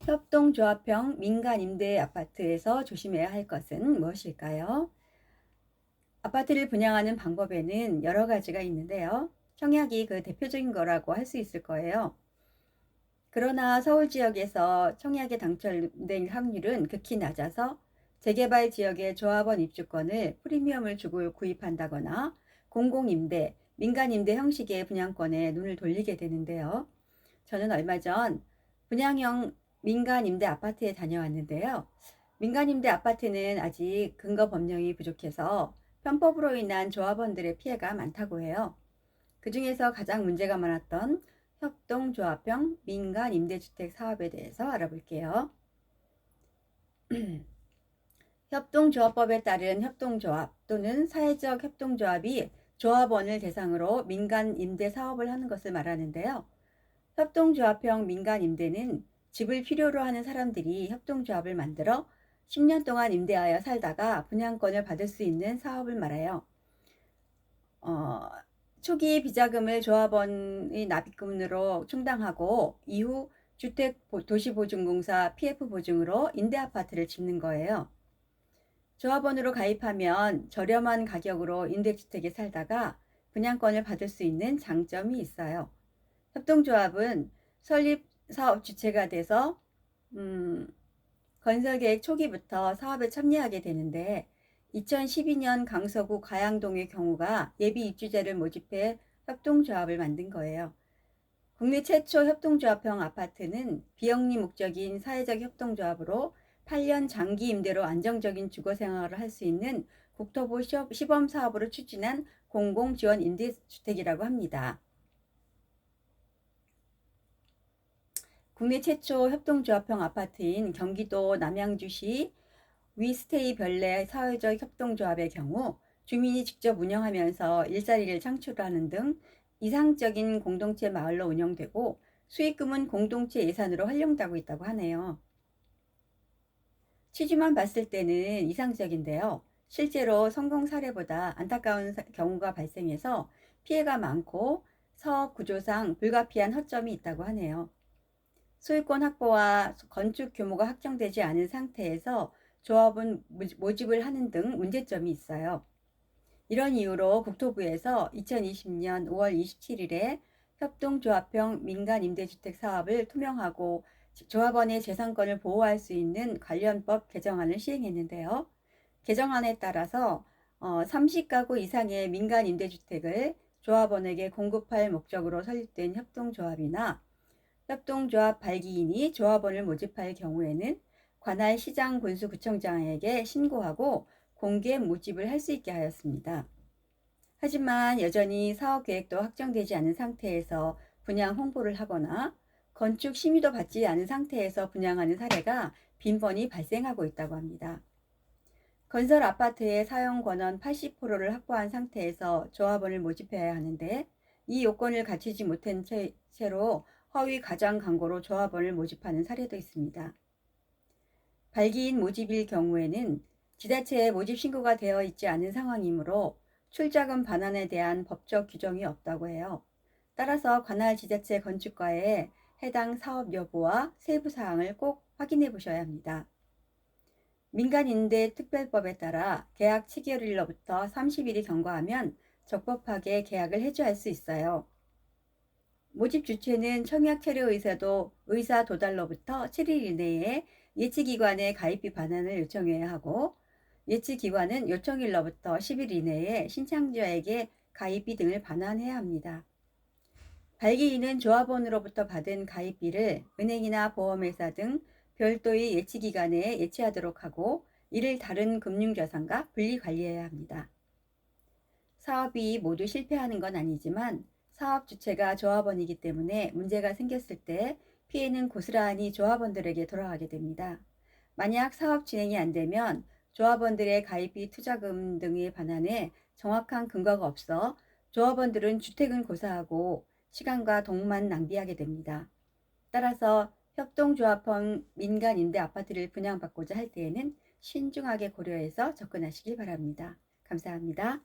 협동조합형 민간임대 아파트에서 조심해야 할 것은 무엇일까요? 아파트를 분양하는 방법에는 여러 가지가 있는데요. 청약이 그 대표적인 거라고 할 수 있을 거예요. 그러나 서울 지역에서 청약에 당첨될 확률은 극히 낮아서 재개발 지역의 조합원 입주권을 프리미엄을 주고 구입한다거나 공공임대, 민간임대 형식의 분양권에 눈을 돌리게 되는데요. 저는 얼마 전 분양형 민간임대 아파트에 다녀왔는데요. 민간임대 아파트는 아직 근거 법령이 부족해서 편법으로 인한 조합원들의 피해가 많다고 해요. 그중에서 가장 문제가 많았던 협동조합형 민간임대주택 사업에 대해서 알아볼게요. 협동조합법에 따른 협동조합 또는 사회적 협동조합이 조합원을 대상으로 민간임대 사업을 하는 것을 말하는데요. 협동조합형 민간임대는 집을 필요로 하는 사람들이 협동조합을 만들어 10년 동안 임대하여 살다가 분양권을 받을 수 있는 사업을 말해요. 초기 비자금을 조합원의 납입금으로 충당하고 이후 주택도시보증공사 PF보증으로 임대아파트를 짓는 거예요. 조합원으로 가입하면 저렴한 가격으로 임대주택에 살다가 분양권을 받을 수 있는 장점이 있어요. 협동조합은 설립 사업 주체가 돼서 건설계획 초기부터 사업에 참여하게 되는데 2012년 강서구 가양동의 경우가 예비 입주자를 모집해 협동조합을 만든 거예요. 국내 최초 협동조합형 아파트는 비영리 목적인 사회적 협동조합으로 8년 장기 임대로 안정적인 주거 생활을 할 수 있는 국토부 시범 사업으로 추진한 공공지원 임대주택이라고 합니다. 국내 최초 협동조합형 아파트인 경기도 남양주시 위스테이 별내 사회적 협동조합의 경우 주민이 직접 운영하면서 일자리를 창출하는 등 이상적인 공동체 마을로 운영되고 수익금은 공동체 예산으로 활용되고 있다고 하네요. 취지만 봤을 때는 이상적인데요. 실제로 성공 사례보다 안타까운 경우가 발생해서 피해가 많고 사업 구조상 불가피한 허점이 있다고 하네요. 소유권 확보와 건축 규모가 확정되지 않은 상태에서 조합은 모집을 하는 등 문제점이 있어요. 이런 이유로 국토부에서 2020년 5월 27일에 협동조합형 민간임대주택 사업을 투명하고 조합원의 재산권을 보호할 수 있는 관련법 개정안을 시행했는데요. 개정안에 따라서 30가구 이상의 민간임대주택을 조합원에게 공급할 목적으로 설립된 협동조합이나 협동조합 발기인이 조합원을 모집할 경우에는 관할 시장 군수구청장에게 신고하고 공개 모집을 할 수 있게 하였습니다. 하지만 여전히 사업 계획도 확정되지 않은 상태에서 분양 홍보를 하거나 건축 심의도 받지 않은 상태에서 분양하는 사례가 빈번히 발생하고 있다고 합니다. 건설 아파트의 사용 권원 80%를 확보한 상태에서 조합원을 모집해야 하는데 이 요건을 갖추지 못한 채로 허위 가장 광고로 조합원을 모집하는 사례도 있습니다. 발기인 모집일 경우에는 지자체에 모집 신고가 되어 있지 않은 상황이므로 출자금 반환에 대한 법적 규정이 없다고 해요. 따라서 관할 지자체 건축과에 해당 사업 여부와 세부 사항을 꼭 확인해 보셔야 합니다. 민간임대특별법에 따라 계약 체결일로부터 30일이 경과하면 적법하게 계약을 해지할 수 있어요. 모집 주체는 청약 체류 의사 도달로부터 7일 이내에 예치기관에 가입비 반환을 요청해야 하고 예치기관은 요청일로부터 10일 이내에 신청자에게 가입비 등을 반환해야 합니다. 발기인은 조합원으로부터 받은 가입비를 은행이나 보험회사 등 별도의 예치기관에 예치하도록 하고 이를 다른 금융자산과 분리 관리해야 합니다. 사업이 모두 실패하는 건 아니지만 사업 주체가 조합원이기 때문에 문제가 생겼을 때 피해는 고스란히 조합원들에게 돌아가게 됩니다. 만약 사업 진행이 안 되면 조합원들의 가입비 투자금 등에 반환해 정확한 근거가 없어 조합원들은 주택은 고사하고 시간과 돈만 낭비하게 됩니다. 따라서 협동조합형 민간임대 아파트를 분양받고자 할 때에는 신중하게 고려해서 접근하시길 바랍니다. 감사합니다.